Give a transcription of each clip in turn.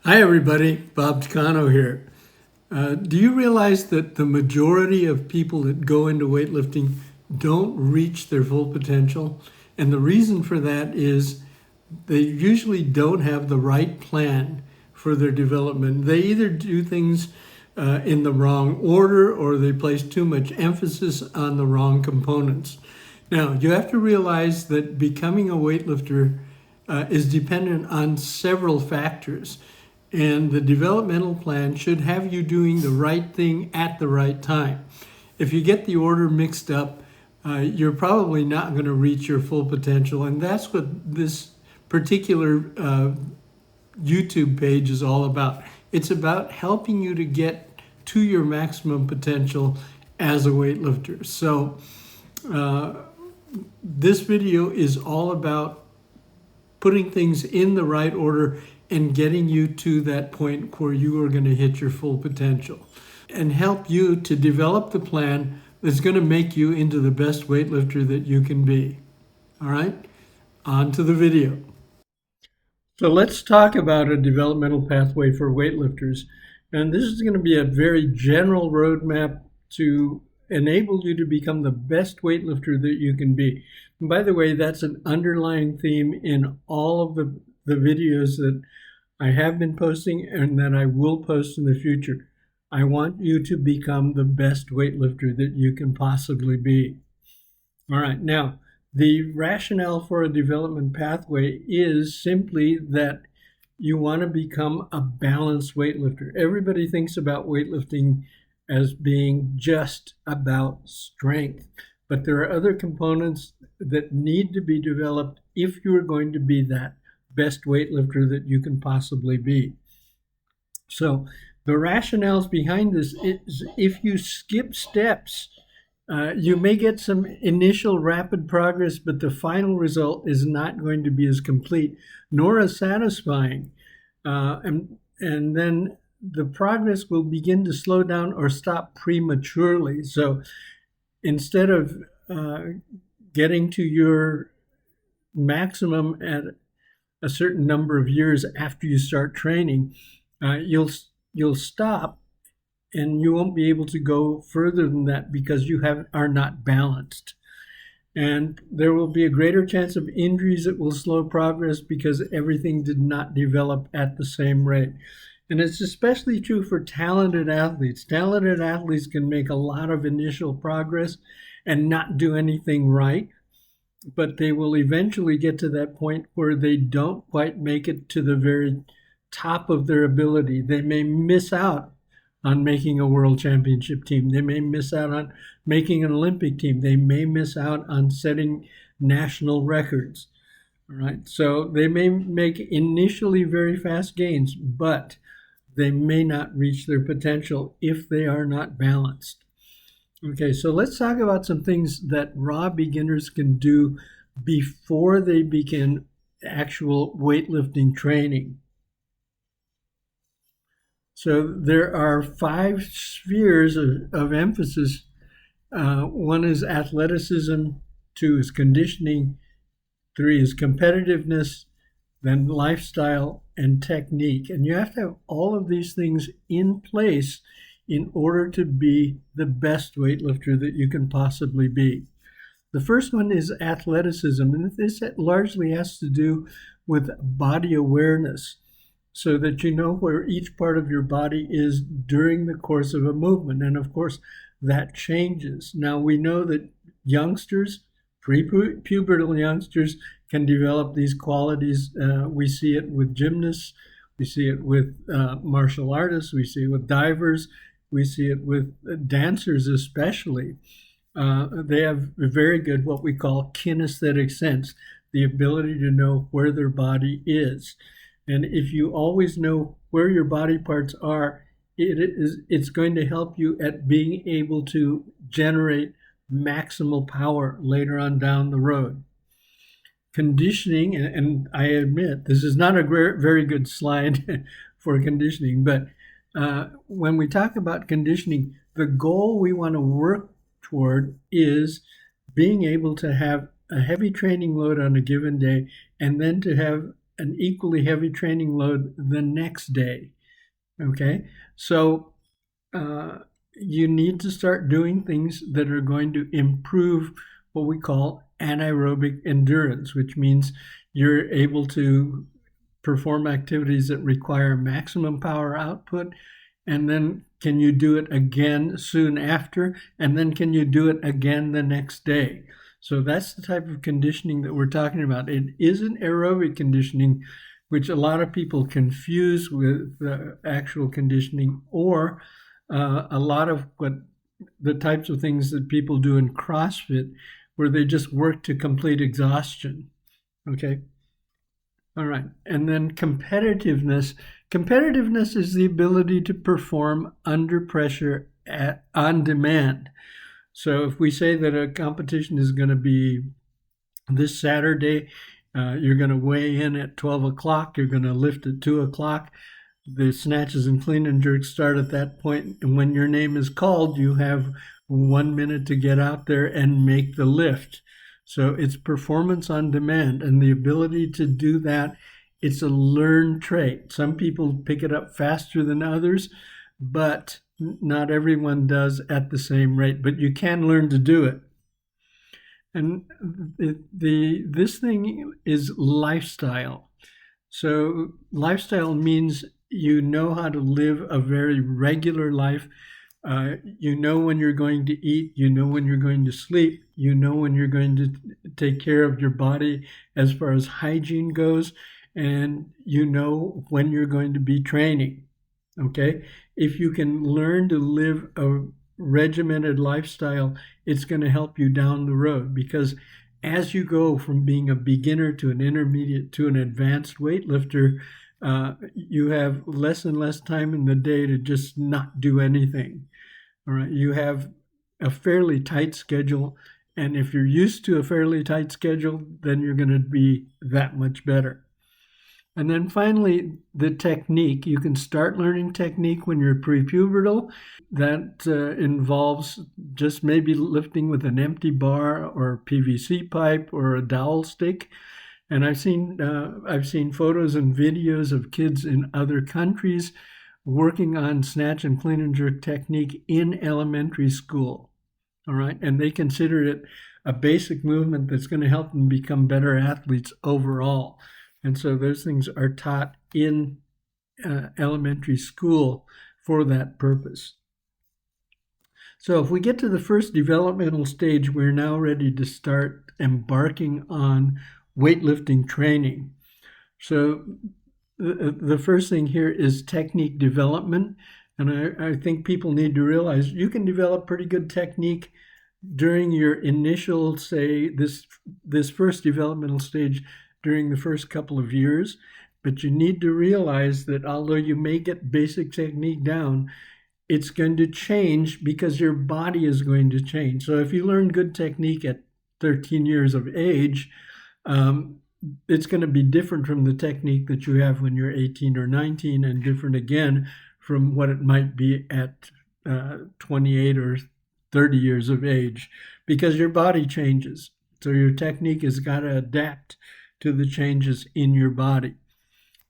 Hi everybody, Bob Takano here. Do you realize that the majority of people that go into weightlifting don't reach their full potential? And the reason for that is they usually don't have the right plan for their development. They either do things in the wrong order or they place too much emphasis on the wrong components. Now, you have to realize that becoming a weightlifter is dependent on several factors. And the developmental plan should have you doing the right thing at the right time. If you get the order mixed up, you're probably not going to reach your full potential. And that's what this particular YouTube page is all about. It's about helping you to get to your maximum potential as a weightlifter. So this video is all about putting things in the right order and getting you to that point where you are going to hit your full potential and help you to develop the plan that's going to make you into the best weightlifter that you can be. All right, on to the video. So let's talk about a developmental pathway for weightlifters. And this is going to be a very general roadmap to enable you to become the best weightlifter that you can be. And by the way, that's an underlying theme in all of the videos that I have been posting and that I will post in the future. I want you to become the best weightlifter that you can possibly be. All right, now, the rationale for a development pathway is simply that you want to become a balanced weightlifter. Everybody thinks about weightlifting as being just about strength, but there are other components that need to be developed if you're going to be that best weightlifter that you can possibly be. So the rationales behind this is if you skip steps, you may get some initial rapid progress, but the final result is not going to be as complete nor as satisfying. And then the progress will begin to slow down or stop prematurely. So instead of getting to your maximum at a certain number of years after you start training, you'll stop and you won't be able to go further than that because you are not balanced. And there will be a greater chance of injuries that will slow progress because everything did not develop at the same rate. And it's especially true for talented athletes. Talented athletes can make a lot of initial progress and not do anything right, but they will eventually get to that point where they don't quite make it to the very top of their ability. They may miss out on making a world championship team. They may miss out on making an Olympic team. They may miss out on setting national records. All right. So they may make initially very fast gains, but they may not reach their potential if they are not balanced. Okay, so let's talk about some things that raw beginners can do before they begin actual weightlifting training. So there are 5 spheres of emphasis. One is athleticism, 2 is conditioning, 3 is competitiveness, then lifestyle and technique. And you have to have all of these things in place in order to be the best weightlifter that you can possibly be. The first one is athleticism, and this largely has to do with body awareness, so that you know where each part of your body is during the course of a movement. And of course, that changes. Now, we know that youngsters, pre-pubertal youngsters, can develop these qualities. We see it with gymnasts, we see it with martial artists, we see it with divers, we see it with dancers especially. They have a very good, what we call kinesthetic sense, the ability to know where their body is. And if you always know where your body parts are, it's going to help you at being able to generate maximal power later on down the road. Conditioning, and I admit this is not a very good slide for conditioning, but when we talk about conditioning, the goal we want to work toward is being able to have a heavy training load on a given day and then to have an equally heavy training load the next day. Okay, so you need to start doing things that are going to improve what we call anaerobic endurance, which means you're able to perform activities that require maximum power output, and then can you do it again soon after, and then can you do it again the next day. So that's the type of conditioning that we're talking about. It isn't aerobic conditioning, which a lot of people confuse with actual conditioning, or a lot of what the types of things that people do in CrossFit, where they just work to complete exhaustion. Okay. All right. And then competitiveness. Competitiveness is the ability to perform under pressure on demand. So if we say that a competition is going to be this Saturday, you're going to weigh in at 12 o'clock, you're going to lift at 2 o'clock. The snatches and clean and jerks start at that point, and when your name is called, you have 1 minute to get out there and make the lift. So it's performance on demand, and the ability to do that, it's a learned trait. Some people pick it up faster than others, but not everyone does at the same rate, but you can learn to do it. And this thing is lifestyle. So lifestyle means you know how to live a very regular life. You know when you're going to eat, you know when you're going to sleep, you know when you're going to take care of your body as far as hygiene goes, and you know when you're going to be training. Okay? If you can learn to live a regimented lifestyle, it's going to help you down the road, because as you go from being a beginner to an intermediate to an advanced weightlifter, you have less and less time in the day to just not do anything. All right, you have a fairly tight schedule, and if you're used to a fairly tight schedule, then you're going to be that much better. And then finally, the technique. You can start learning technique when you're prepubertal. That involves just maybe lifting with an empty bar or a PVC pipe or a dowel stick. And I've seen photos and videos of kids in other countries working on snatch and clean and jerk technique in elementary school. All right, and they consider it a basic movement that's going to help them become better athletes overall. And so those things are taught in elementary school for that purpose. So if we get to the first developmental stage, we're now ready to start embarking on weightlifting training. So the first thing here is technique development. And I think people need to realize you can develop pretty good technique during your initial, say, this first developmental stage, during the first couple of years, but you need to realize that although you may get basic technique down, it's going to change because your body is going to change. So if you learn good technique at 13 years of age, it's going to be different from the technique that you have when you're 18 or 19, and different again from what it might be at 28 or 30 years of age, because your body changes. So your technique has got to adapt to the changes in your body.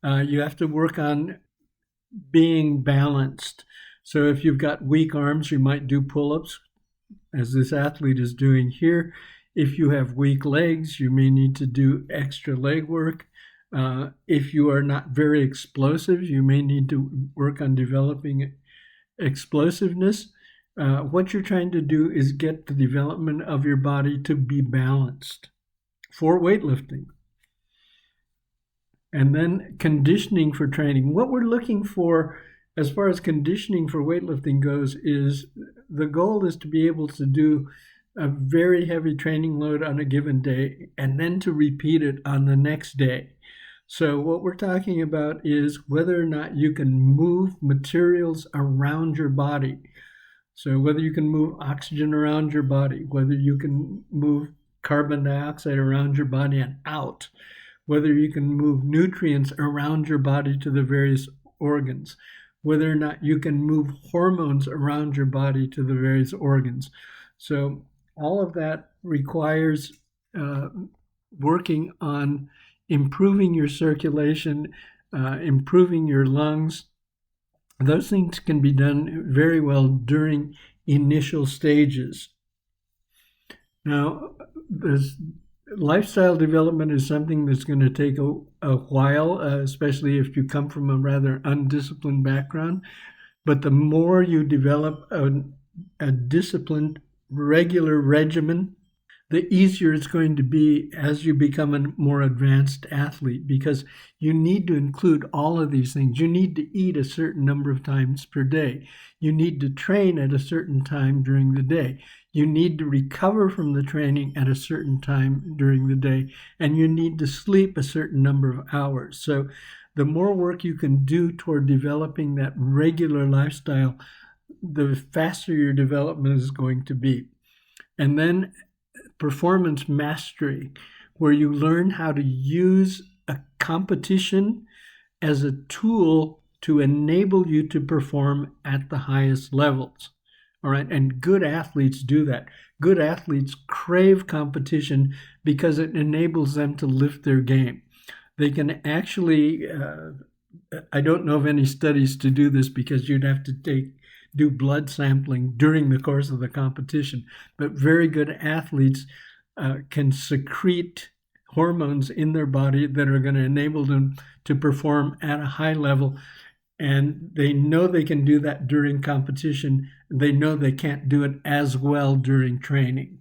You have to work on being balanced. So if you've got weak arms, you might do pull-ups, as this athlete is doing here. If you have weak legs, you may need to do extra leg work. If you are not very explosive, you may need to work on developing explosiveness. What you're trying to do is get the development of your body to be balanced for weightlifting. And then conditioning for training. What we're looking for as far as conditioning for weightlifting goes is the goal is to be able to do a very heavy training load on a given day and then to repeat it on the next day. So what we're talking about is whether or not you can move materials around your body. So whether you can move oxygen around your body, whether you can move carbon dioxide around your body and out, whether you can move nutrients around your body to the various organs, whether or not you can move hormones around your body to the various organs. So all of that requires working on improving your circulation, improving your lungs. Those things can be done very well during initial stages. Now, this lifestyle development is something that's going to take a while, especially if you come from a rather undisciplined background. But the more you develop a disciplined, regular regimen, the easier it's going to be as you become a more advanced athlete, because you need to include all of these things. You need to eat a certain number of times per day. You need to train at a certain time during the day. You need to recover from the training at a certain time during the day, and you need to sleep a certain number of hours. So the more work you can do toward developing that regular lifestyle, the faster your development is going to be. And then performance mastery, where you learn how to use a competition as a tool to enable you to perform at the highest levels. All right, and good athletes do that. Good athletes crave competition because it enables them to lift their game. They can actually, I don't know of any studies to do this because you'd have to do blood sampling during the course of the competition, but very good athletes can secrete hormones in their body that are going to enable them to perform at a high level, and they know they can do that during competition. They know they can't do it as well during training.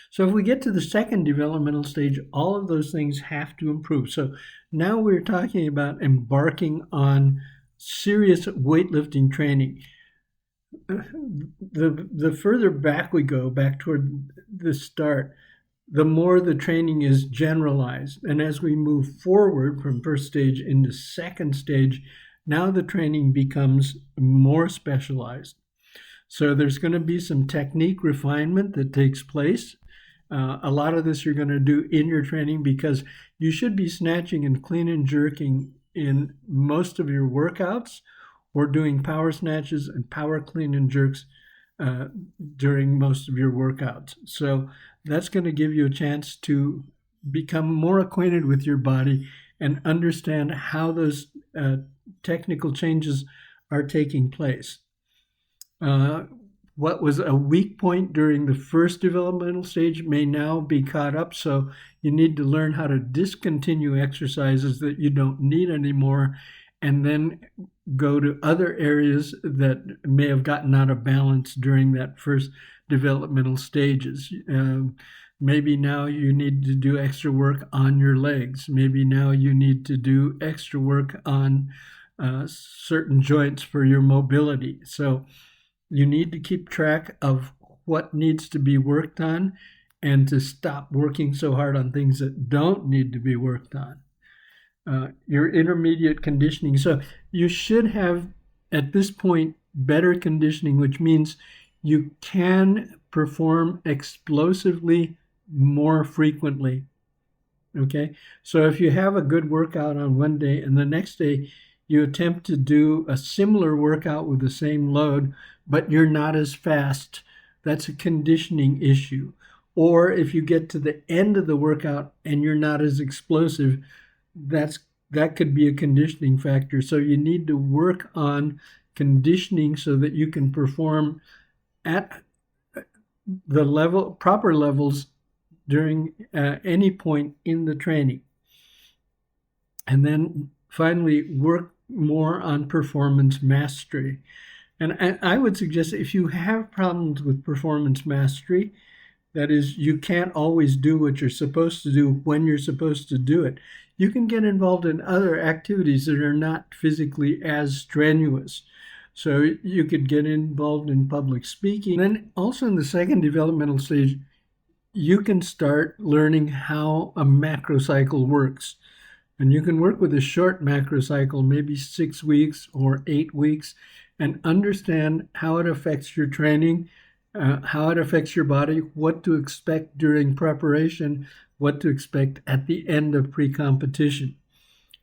So if we get to the second developmental stage, all of those things have to improve. So now we're talking about embarking on serious weightlifting training. The further back we go, back toward the start, the more the training is generalized. And as we move forward from first stage into second stage, now the training becomes more specialized. So there's going to be some technique refinement that takes place. A lot of this you're going to do in your training, because you should be snatching and clean and jerking in most of your workouts, or doing power snatches and power clean and jerks during most of your workouts. So that's going to give you a chance to become more acquainted with your body and understand how those technical changes are taking place. What was a weak point during the first developmental stage may now be caught up. So you need to learn how to discontinue exercises that you don't need anymore, and then go to other areas that may have gotten out of balance during that first developmental stages. Maybe now you need to do extra work on your legs. Maybe now you need to do extra work on certain joints for your mobility. So you need to keep track of what needs to be worked on, and to stop working so hard on things that don't need to be worked on. Your intermediate conditioning. So you should have, at this point, better conditioning, which means you can perform explosively more frequently. Okay? So if you have a good workout on one day and the next day you attempt to do a similar workout with the same load, but you're not as fast, that's a conditioning issue. Or if you get to the end of the workout and you're not as explosive, that could be a conditioning factor. So you need to work on conditioning so that you can perform at the proper levels during any point in the training. And then finally, work more on performance mastery. And I would suggest, if you have problems with performance mastery, that is, you can't always do what you're supposed to do when you're supposed to do it, you can get involved in other activities that are not physically as strenuous. So you could get involved in public speaking. Then also in the second developmental stage, you can start learning how a macrocycle works. And you can work with a short macrocycle, maybe 6 weeks or 8 weeks, and understand how it affects your training, how it affects your body, what to expect during preparation, what to expect at the end of pre-competition.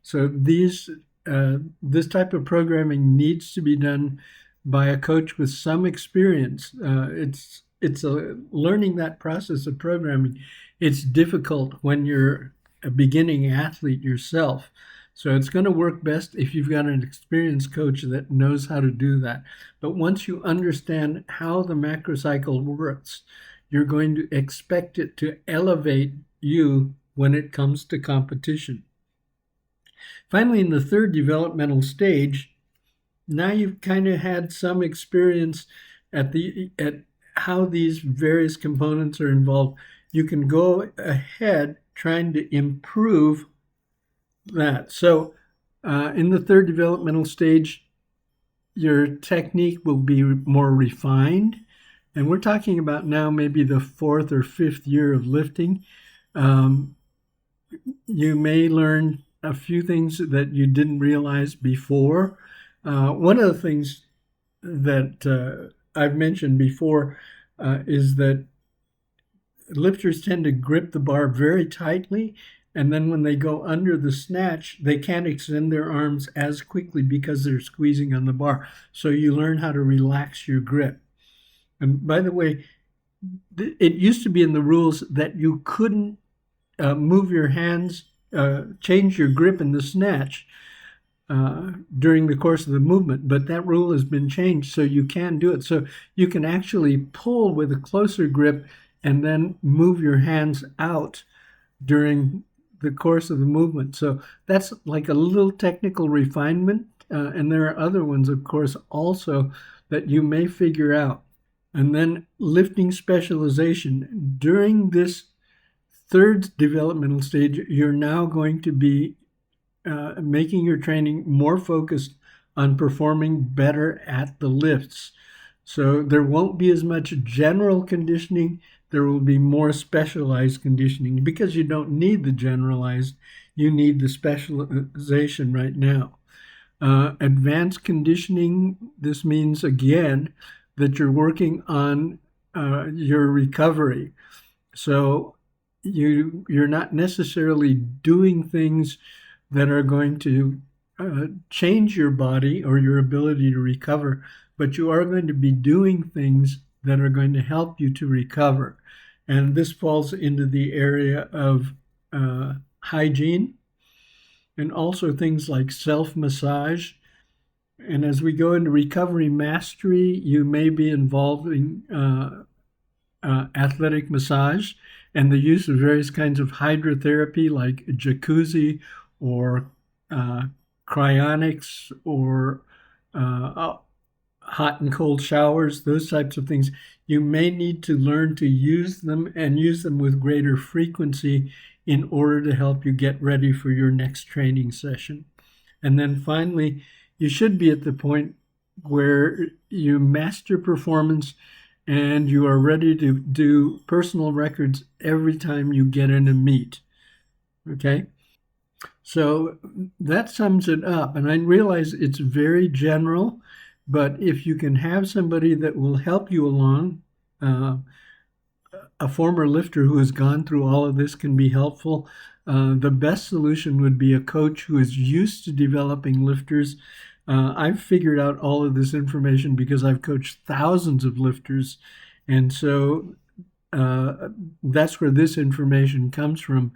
So this type of programming needs to be done by a coach with some experience. It's learning that process of programming. It's difficult when you're a beginning athlete yourself. So it's going to work best if you've got an experienced coach that knows how to do that. But once you understand how the macrocycle works, you're going to expect it to elevate you when it comes to competition. Finally, in the third developmental stage, now you've kind of had some experience at how these various components are involved. You can go ahead trying to improve that. So in the third developmental stage, your technique will be more refined. And we're talking about now maybe the fourth or fifth year of lifting. You may learn a few things that you didn't realize before. One of the things that I've mentioned before is that lifters tend to grip the bar very tightly, and then when they go under the snatch, they can't extend their arms as quickly because they're squeezing on the bar. So you learn how to relax your grip. And by the way, it used to be in the rules that you couldn't move your hands, change your grip in the snatch during the course of the movement, but that rule has been changed, so you can do it. So you can actually pull with a closer grip and then move your hands out during the course of the movement. So that's like a little technical refinement, and there are other ones, of course, also that you may figure out. And then lifting specialization. During this third developmental stage, you're now going to be making your training more focused on performing better at the lifts. So there won't be as much general conditioning. There will be more specialized conditioning because you don't need the generalized. You need the specialization right now. Advanced conditioning, this means, again, that you're working on your recovery. So you're not necessarily doing things that are going to change your body or your ability to recover, but you are going to be doing things that are going to help you to recover. And this falls into the area of hygiene and also things like self-massage. And as we go into recovery mastery, you may be involving athletic massage and the use of various kinds of hydrotherapy like jacuzzi or cryonics or hot and cold showers, those types of things. You may need to learn to use them and use them with greater frequency in order to help you get ready for your next training session. And then finally, you should be at the point where you master performance and you are ready to do personal records every time you get in a meet. Okay? So that sums it up. And I realize it's very general, but if you can have somebody that will help you along, a former lifter who has gone through all of this can be helpful. The best solution would be a coach who is used to developing lifters. I've figured out all of this information because I've coached thousands of lifters. And so that's where this information comes from.